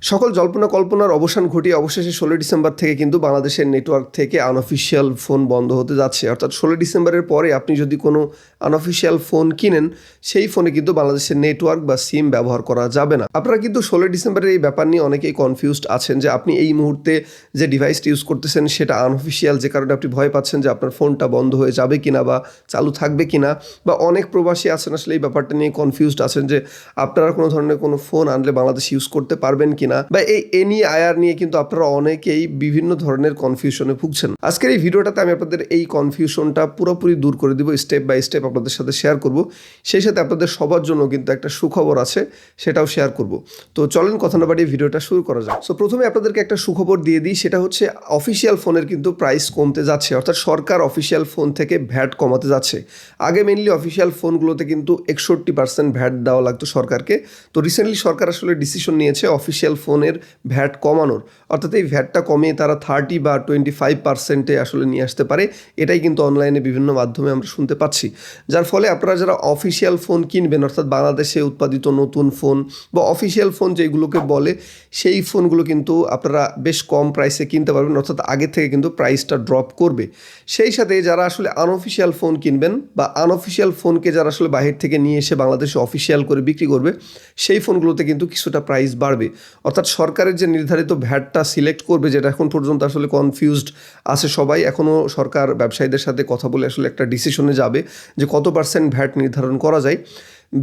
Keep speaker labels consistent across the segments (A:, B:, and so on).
A: সকল জল্পনা কল্পনার অবসান ঘটিয়ে অবশেষে 16 ডিসেম্বর থেকে কিন্তু বাংলাদেশের নেটওয়ার্ক থেকে আনঅফিসিয়াল ফোন বন্ধ হতে যাচ্ছে। অর্থাৎ 16 ডিসেম্বরের পরে আপনি যদি কোনো আনঅফিসিয়াল ফোন কিনেন, সেই ফোনে কিন্তু বাংলাদেশের নেটওয়ার্ক বা সিম ব্যবহার করা যাবে না। আপনারা কিন্তু 16 ডিসেম্বরের এই ব্যাপার নিয়ে অনেকেই কনফিউজড আছেন যে আপনি এই মুহূর্তে যে ডিভাইসটি ইউজ করতেছেন সেটা আনঅফিসিয়াল, যে কারণে আপনি ভয় পাচ্ছেন যে আপনার ফোনটা বন্ধ হয়ে যাবে কিনা বা চালু থাকবে কিনা, বা অনেক প্রবাসী আছেন আসলে এই ব্যাপারটা নিয়ে কনফিউজড আছেন যে আপনারা কোনো ধরনের কোনো ফোন আনলে বাংলাদেশ ইউজ করতে পারবেন কিনা, বা এই এনইআইআর নিয়ে কিন্তু আপনারা অনেকেই বিভিন্ন ধরনের কনফিউশনে ভুগছেন। আজকের এই ভিডিওটাতে আমি আপনাদের এই কনফিউশনটা পুরোপুরি দূর করে দিব, স্টেপ বাই স্টেপ আপনাদের সাথে শেয়ার করব। সেই সাথে আপনাদের সবার জন্য কিন্তু একটা সুখবর আছে, সেটাও শেয়ার করব। তো চলেন কথা না বাড়িয়ে ভিডিওটা শুরু করা যাক। সো প্রথমে আপনাদেরকে একটা সুখবর দিয়ে দিই, সেটা হচ্ছে অফিসিয়াল ফোনের কিন্তু প্রাইস কমতে যাচ্ছে। অর্থাৎ সরকার অফিসিয়াল ফোন থেকে ভ্যাট কমাতে যাচ্ছে। আগে মেনলি অফিসিয়াল ফোনগুলোতে কিন্তু 61% ভ্যাট দেওয়া লাগতো সরকারকে। তো রিসেন্টলি সরকার আসলে ডিসিশন নিয়েছে অফিসিয়াল ফোনের ভ্যাট কমানোর। অর্থাৎ এই ভ্যাটটা কমিয়ে তারা 30 বা 25% আসলে নিয়ে আসতে পারে। এটাই কিন্তু অনলাইনে বিভিন্ন মাধ্যমে আমরা শুনতে পাচ্ছি। যার ফলে আপনারা যারা অফিসিয়াল ফোন কিনবেন, অর্থাৎ বাংলাদেশে উৎপাদিত নতুন ফোন বা অফিসিয়াল ফোন যেগুলোকে বলে, সেই ফোনগুলো কিন্তু আপনারা বেশ কম প্রাইসে কিনতে পারবেন। অর্থাৎ আগে থেকে কিন্তু প্রাইসটা ড্রপ করবে। সেই সাথে যারা আসলে আনঅফিসিয়াল ফোন কিনবেন বা আনঅফিসিয়াল ফোনকে যারা আসলে বাহির থেকে নিয়ে এসে বাংলাদেশে অফিসিয়াল করে বিক্রি করবে, সেই ফোনগুলোতে কিন্তু কিছুটা প্রাইস বাড়বে। অর্থাৎ সরকারের যে নির্ধারিত ভ্যাটটা সিলেক্ট করবে, যেটা এখন পর্যন্ত আসলে কনফিউজড আছে সবাই, এখনও সরকার ব্যবসায়ীদের সাথে কথা বলে আসলে একটা ডিসিশনে যাবে যে কত পার্সেন্ট ভ্যাট নির্ধারণ করা যায়।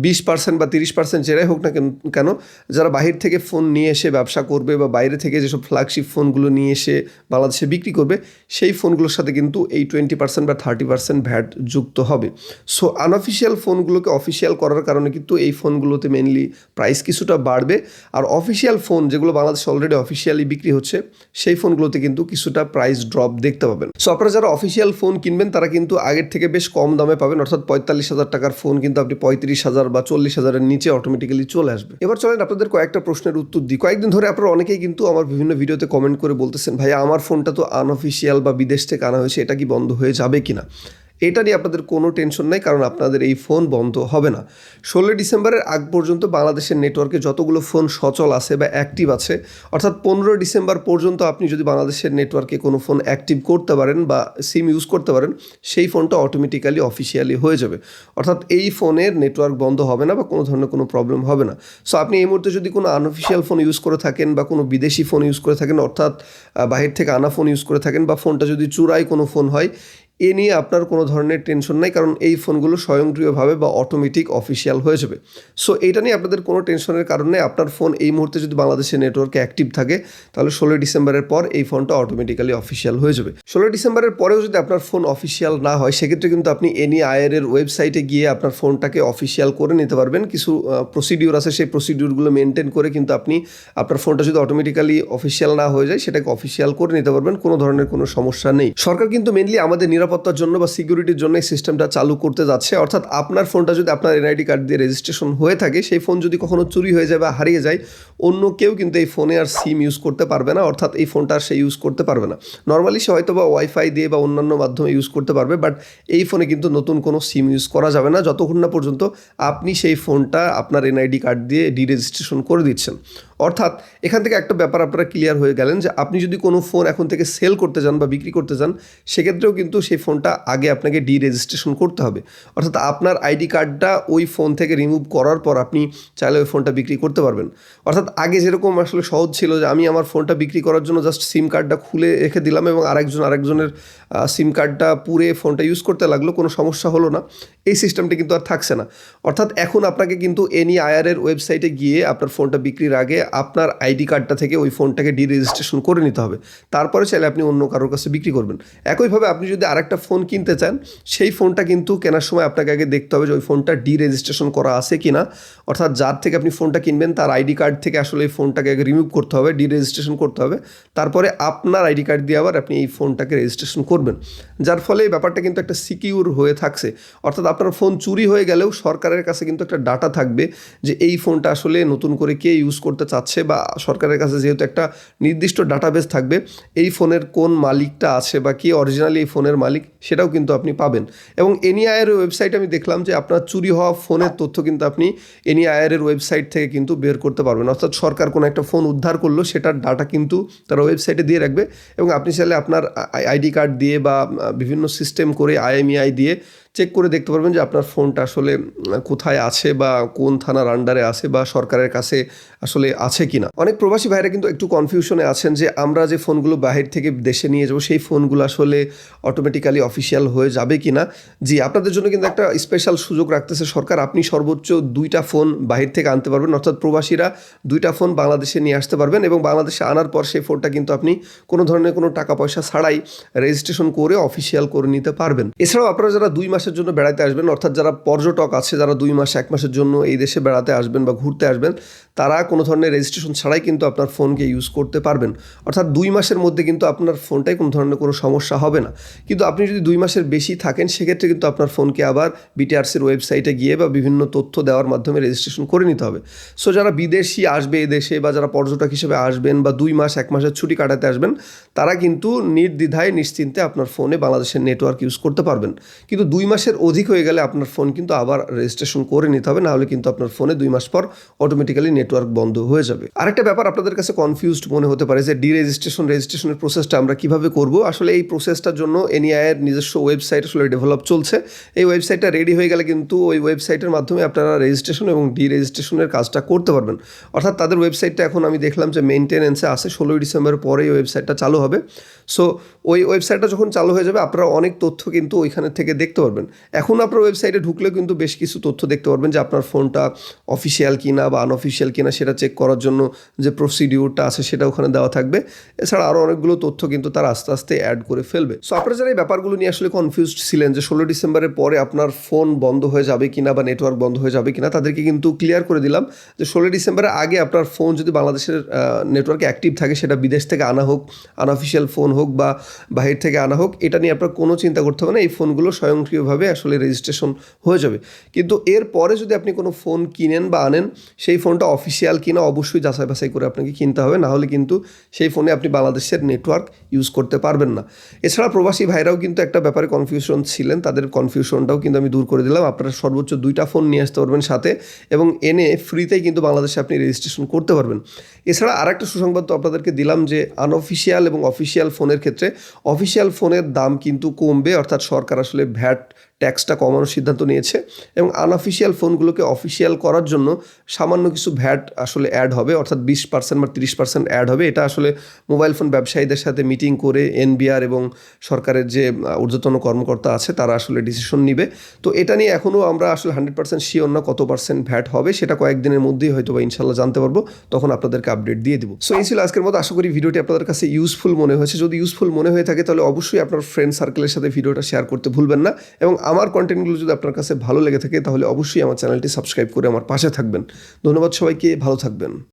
A: 20% বা 30% যেটাই হোক না কেন, যারা বাহির থেকে ফোন নিয়ে এসে ব্যবসা করবে বা বাইরে থেকে যেসব ফ্ল্যাগশিপ ফোনগুলো নিয়ে এসে বাংলাদেশে বিক্রি করবে, সেই ফোনগুলোর সাথে কিন্তু এই 20% বা 30% ভ্যাট যুক্ত হবে। সো আনঅফিসিয়াল ফোনগুলোকে অফিসিয়াল করার কারণে কিন্তু এই ফোনগুলোতে মেনলি প্রাইস কিছুটা বাড়বে। আর অফিসিয়াল ফোন যেগুলো বাংলাদেশে অলরেডি অফিসিয়ালি বিক্রি হচ্ছে, সেই ফোনগুলোতে কিন্তু কিছুটা প্রাইস ড্রপ দেখতে পাবেন। সো আপনারা যারা অফিসিয়াল ফোন কিনবেন তারা কিন্তু আগের থেকে বেশ কম দামে পাবেন। অর্থাৎ 45,000 টাকার ফোন কিন্তু আপনি 35,000 বা 40,000-এর নিচে অটোমেটিক্যালি চলে আসবে। এবার চলেন আপনাদের কয়েকটা প্রশ্নের উত্তর দিই। কয়েকদিন ধরে আপনারা অনেকেই কিন্তু আমার বিভিন্ন ভিডিওতে কমেন্ট করে বলতেছেন, ভাইয়া আমার ফোনটা তো আনঅফিসিয়াল বা বিদেশ থেকে আনা হয়েছে, এটা কি বন্ধ হয়ে যাবে কিনা। এটা নিয়ে আপনাদের কোনো টেনশন নাই, কারণ আপনাদের এই ফোন বন্ধ হবে না। 16 ডিসেম্বরের আগ পর্যন্ত বাংলাদেশের নেটওয়ার্কে যতগুলো ফোন সচল আছে বা অ্যাক্টিভ আছে, অর্থাৎ 15 ডিসেম্বর পর্যন্ত আপনি যদি বাংলাদেশের নেটওয়ার্কে কোনো ফোন অ্যাক্টিভ করতে পারেন বা সিম ইউজ করতে পারেন, সেই ফোনটা অটোমেটিক্যালি অফিসিয়ালি হয়ে যাবে। অর্থাৎ এই ফোনের নেটওয়ার্ক বন্ধ হবে না বা কোনো ধরনের কোনো প্রবলেম হবে না। সো আপনি এই মুহূর্তে যদি কোনো আনঅফিসিয়াল ফোন ইউজ করে থাকেন বা কোনো বিদেশি ফোন ইউজ করে থাকেন, অর্থাৎ বাহির থেকে আনা ফোন ইউজ করে থাকেন, বা ফোনটা যদি চুরাই কোনো ফোন হয়, এ নিয়ে আপনার কোনো ধরনের টেনশন নাই, কারণ এই ফোনগুলো স্বয়ংক্রিয়ভাবে বা অটোমেটিক অফিসিয়াল হয়ে যাবে। সো এটা নিয়ে আপনাদের কোনো টেনশনের কারণ নেই। আপনার ফোন এই মুহূর্তে যদি বাংলাদেশের নেটওয়ার্কে অ্যাক্টিভ থাকে, তাহলে 16 ডিসেম্বরের পর এই ফোনটা অটোমেটিক্যালি অফিসিয়াল হয়ে যাবে। 16 ডিসেম্বরের পরেও যদি আপনার ফোন অফিসিয়াল না হয়, সেক্ষেত্রে কিন্তু আপনি এনইআইআর এর ওয়েবসাইটে গিয়ে আপনার ফোনটাকে অফিসিয়াল করে নিতে পারবেন। কিছু প্রসিডিউর আছে, সেই প্রসিডিউরগুলো মেনটেন করে কিন্তু আপনি আপনার ফোনটা যদি অটোমেটিক্যালি অফিসিয়াল না হয়ে যায়, সেটাকে অফিসিয়াল করে নিতে পারবেন। কোনো ধরনের কোনো সমস্যা নেই। সরকার কিন্তু মেনলি আমাদের নিরাপত্তার জন্য বা সিকিউরিটির জন্য এই সিস্টেমটা চালু করতে যাচ্ছে। অর্থাৎ আপনার ফোনটা যদি আপনার এনআইডি কার্ড দিয়ে রেজিস্ট্রেশন হয়ে থাকে, সেই ফোন যদি কখনো চুরি হয়ে যায় বা হারিয়ে যায়, অন্য কেউ কিন্তু এই ফোনে আর সিম ইউজ করতে পারবে না। অর্থাৎ এই ফোনটা আর সে ইউজ করতে পারবে না। নর্মালি সে হয়তো বা ওয়াইফাই দিয়ে বা অন্যান্য মাধ্যমে ইউজ করতে পারবে, বাট এই ফোনে কিন্তু নতুন কোনো সিম ইউজ করা যাবে না যতক্ষণ না পর্যন্ত আপনি সেই ফোনটা আপনার এনআইডি কার্ড দিয়ে ডিরেজিস্ট্রেশন করে দিচ্ছেন। অর্থাৎ এখান থেকে একটা ব্যাপার আপনারা ক্লিয়ার হয়ে গেলেন যে আপনি যদি কোনো ফোন এখন থেকে সেল করতে যান বা বিক্রি করতে যান, সেক্ষেত্রেও কিন্তু সেই ফোনটা আগে আপনাকে ডিরেজিস্ট্রেশন করতে হবে। অর্থাৎ আপনার আইডি কার্ডটা ওই ফোন থেকে রিমুভ করার পর আপনি চাইলে ওই ফোনটা বিক্রি করতে পারবেন। অর্থাৎ আগে যেরকম আসলে সহজ ছিল যে আমি আমার ফোনটা বিক্রি করার জন্য জাস্ট সিম কার্ডটা খুলে রেখে দিলাম এবং আরেকজনের সিম কার্ডটা পুরে ফোনটা ইউজ করতে লাগলো, কোনো সমস্যা হলো না, এই সিস্টেমটা কিন্তু আর থাকছে না। অর্থাৎ এখন আপনাকে কিন্তু এনইআইআর এর ওয়েবসাইটে গিয়ে আপনার ফোনটা বিক্রির আগে আপনার আইডি কার্ডটা থেকে ওই ফোনটাকে ডিরেজিস্ট্রেশন করে নিতে হবে। তারপরে চাইলে আপনি অন্য কারোর কাছে বিক্রি করবেন। একইভাবে আপনি যদি আরেকটা ফোন কিনতে চান, সেই ফোনটা কিন্তু কেনার সময় আপনাকে আগে দেখতে হবে যে ওই ফোনটা ডিরেজিস্ট্রেশন করা আছে কি না। অর্থাৎ যার থেকে আপনি ফোনটা কিনবেন তার আইডি কার্ড থেকে আসলে এই ফোনটাকে আগে রিমুভ করতে হবে, ডিরেজিস্ট্রেশন করতে হবে। তারপরে আপনার আইডি কার্ড দিয়ে আবার আপনি এই ফোনটাকে রেজিস্ট্রেশন করবেন। যার ফলে এই ব্যাপারটা কিন্তু একটা সিকিউর হয়ে থাকছে। অর্থাৎ আপনার ফোন চুরি হয়ে গেলেও সরকারের কাছে কিন্তু একটা ডাটা থাকবে যে এই ফোনটা আসলে নতুন করে কে ইউজ করতে চাচ্ছে, বা সরকারের কাছে যেহেতু একটা নির্দিষ্ট ডাটাবেস থাকবে এই ফোনের কোন মালিকটা আছে বা কে অরিজিনালি এই ফোনের মালিক, মালিক সেটাও কিন্তু আপনি পাবেন। এবং এনআইআর এর ওয়েবসাইটে আমি দেখলাম যে আপনার চুরি হওয়া ফোনের তথ্য কিন্তু আপনি এনআইআর এর ওয়েবসাইট থেকে কিন্তু বের করতে পারবেন। অর্থাৎ সরকার কোনো একটা ফোন উদ্ধার করলো, সেটার ডাটা কিন্তু তারা ওয়েবসাইটে দিয়ে রাখবে এবং আপনি চাইলে আপনার আইডি কার্ড দিয়ে বা বিভিন্ন সিস্টেম করে IMEI দিয়ে চেক করে দেখতে পারবেন যে আপনার ফোনটা আসলে কোথায় আছে বা কোন থানার আন্ডারে আছে বা সরকারের কাছে আসলে আছে কিনা। অনেক প্রবাসী ভাইরা কিন্তু একটু কনফিউশনে আছেন যে আমরা যে ফোনগুলো বাহির থেকে দেশে নিয়ে যাবো সেই ফোনগুলো আসলে অটোমেটিক্যালি অফিসিয়াল হয়ে যাবে কিনা। জি, আপনাদের জন্য কিন্তু একটা স্পেশাল সুযোগ রাখতেছে সরকার। আপনি সর্বোচ্চ 2টা ফোন বাহির থেকে আনতে পারবেন, অর্থাৎ প্রবাসীরা 2টা ফোন বাংলাদেশে নিয়ে আসতে পারবেন এবং বাংলাদেশে আনার পর সেই ফোনটা কিন্তু আপনি কোনো ধরনের কোনো টাকা পয়সা ছাড়াই রেজিস্ট্রেশন করে অফিসিয়াল করে নিতে পারবেন। এছাড়াও আপনারা যারা 2 মাসের জন্য বেড়াতে আসবেন, অর্থাৎ যারা পর্যটক আছে যারা 2 মাস 1 মাসের জন্য এই দেশে বেড়াতে আসবেন বা ঘুরতে আসবেন, তারা কোনো ধরনের রেজিস্ট্রেশন ছাড়াই কিন্তু আপনার ফোনকে ইউজ করতে পারবেন। অর্থাৎ 2 মাসের মধ্যে কিন্তু আপনার ফোনটাই কোনো ধরনের কোনো সমস্যা হবে না। কিন্তু আপনি যদি 2 মাসের বেশি থাকেন সেক্ষেত্রে কিন্তু আপনার ফোনকে আবার বিটিআরসির ওয়েবসাইটে গিয়ে বা বিভিন্ন তথ্য দেওয়ার মাধ্যমে রেজিস্ট্রেশন করে নিতে হবে। সো যারা বিদেশি আসবে এই দেশে বা যারা পর্যটক হিসেবে আসবেন বা 2 মাস 1 মাসের ছুটি কাটাতে আসবেন, তারা কিন্তু নির্দ্বিধায় নিশ্চিন্তে আপনার ফোনে বাংলাদেশের নেটওয়ার্ক ইউজ করতে পারবেন। কিন্তু 2 মাসের অধিক হয়ে গেলে আপনার ফোন কিন্তু আবার রেজিস্ট্রেশন করে নিতে হবে, নাহলে কিন্তু আপনার ফোনে 2 মাস পর অটোমেটিক্যালি নেটওয়ার্ক বন্ধ হয়ে যাবে। আরেকটা ব্যাপার আপনাদের কাছে কনফিউজড মনে হতে পারে যে রেজিস্ট্রেশনের প্রসেসটা আমরা কিভাবে করব। আসলে এই প্রসেসটার জন্য এনআইআই এর নিজস্ব ওয়েবসাইট আসলে ডেভেলপ চলছে। এই ওয়েবসাইটটা রেডি হয়ে গেলে কিন্তু ওই ওয়েবসাইটের মাধ্যমে আপনারা রেজিস্ট্রেশন এবং রেজিস্ট্রেশনের কাজটা করতে পারবেন। অর্থাৎ তাদের ওয়েবসাইটটা এখন আমি দেখলাম যে মেইনটেনেন্সে আছে, 16 ডিসেম্বরের পরে এই ওয়েবসাইটটা চালু হবে। সো ওই ওয়েবসাইটটা যখন চালু হয়ে যাবে আপনারা অনেক তথ্য কিন্তু ওইখানে থেকে দেখতে পারবেন। এখন আপনার ওয়েবসাইটে ঢুকলেও কিন্তু বেশ কিছু তথ্য দেখতে পারবেন যে আপনার ফোনটা অফিসিয়াল কিনা বা আনঅফিসিয়াল কিনা সেটা চেক করার জন্য যে প্রসিডিউরটা আছে সেটা ওখানে দেওয়া থাকবে। এছাড়া আরও অনেকগুলো তথ্য কিন্তু তারা আস্তে আস্তে অ্যাড করে ফেলবে। সো আপনারা যারা এই ব্যাপারগুলো নিয়ে আসলে কনফিউজড ছিলেন যে 16 ডিসেম্বরের পরে আপনার ফোন বন্ধ হয়ে যাবে কিনা বা নেটওয়ার্ক বন্ধ হয়ে যাবে কিনা, তাদেরকে কিন্তু ক্লিয়ার করে দিলাম যে 16 ডিসেম্বরের আগে আপনার ফোন যদি বাংলাদেশের নেটওয়ার্কে অ্যাক্টিভ থাকে, সেটা বিদেশ থেকে আনা হোক, আনঅফিসিয়াল ফোন হোক বা বাহির থেকে আনা হোক, এটা নিয়ে আপনার কোনো চিন্তা করতে হবে না। এই ফোনগুলো স্বয়ংক্রিয়ভাবে আসলে রেজিস্ট্রেশন হয়ে যাবে। কিন্তু এর পরে যদি আপনি কোনো ফোন কিনেন বা আনেন, সেই ফোনটা অফিসিয়াল কিনা অবশ্যই যাচাই বাছাই করে আপনাকে কিনতে হবে, নাহলে কিন্তু সেই ফোনে আপনি বাংলাদেশের নেটওয়ার্ক ইউজ করতে পারবেন না। এছাড়া প্রবাসী ভাইরাও কিন্তু একটা ব্যাপারে কনফিউশন ছিলেন, তাদের কনফিউশনটাও কিন্তু আমি দূর করে দিলাম। আপনারা সর্বোচ্চ 2টা ফোন নিয়ে আসতে পারবেন সাথে এবং এনে ফ্রিতেই কিন্তু বাংলাদেশে আপনি রেজিস্ট্রেশন করতে পারবেন। এছাড়া আরেকটা সুসংবাদ তো আপনাদেরকে দিলাম যে আনঅফিসিয়াল এবং অফিসিয়াল ফোনের ক্ষেত্রে অফিসিয়াল ফোনের দাম কিন্তু কমবে, অর্থাৎ সরকার আসলে ভ্যাট ট্যাক্সটা কমানোর সিদ্ধান্ত নিয়েছে এবং আনঅফিসিয়াল ফোনগুলোকে অফিসিয়াল করার জন্য সামান্য কিছু ভ্যাট আসলে অ্যাড হবে, অর্থাৎ 20% বা 30% অ্যাড হবে। এটা আসলে মোবাইল ফোন ব্যবসায়ীদের সাথে মিটিং করে এনবিআর এবং সরকারের যে ঊর্ধ্বতন কর্মকর্তা আছে তারা আসলে ডিসিশন নিবে। তো এটা নিয়ে এখনও আমরা আসলে 100% শিওর না কত পার্সেন্ট ভ্যাট হবে, সেটা কয়েকদিনের মধ্যেই হয়তো বা ইনশাল্লাহ জানতে পারবো, তখন আপনাদেরকে আপডেট দিয়ে দিব। সো এই ছিল আজকের মতো। আশা করি ভিডিওটি আপনাদের কাছে ইউজফুল মনে হয়েছে। যদি ইউজফুল মনে হয়ে থাকে তাহলে অবশ্যই আপনার ফ্রেন্ড সার্কেলের সাথে ভিডিওটা শেয়ার করতে ভুলবেন না এবং আমার কন্টেন্টগুলো যদি আপনার কাছে ভালো লেগে থাকে তাহলে অবশ্যই আমার চ্যানেলটি সাবস্ক্রাইব করে আমার পাশে থাকবেন। ধন্যবাদ সবাইকে, ভালো থাকবেন।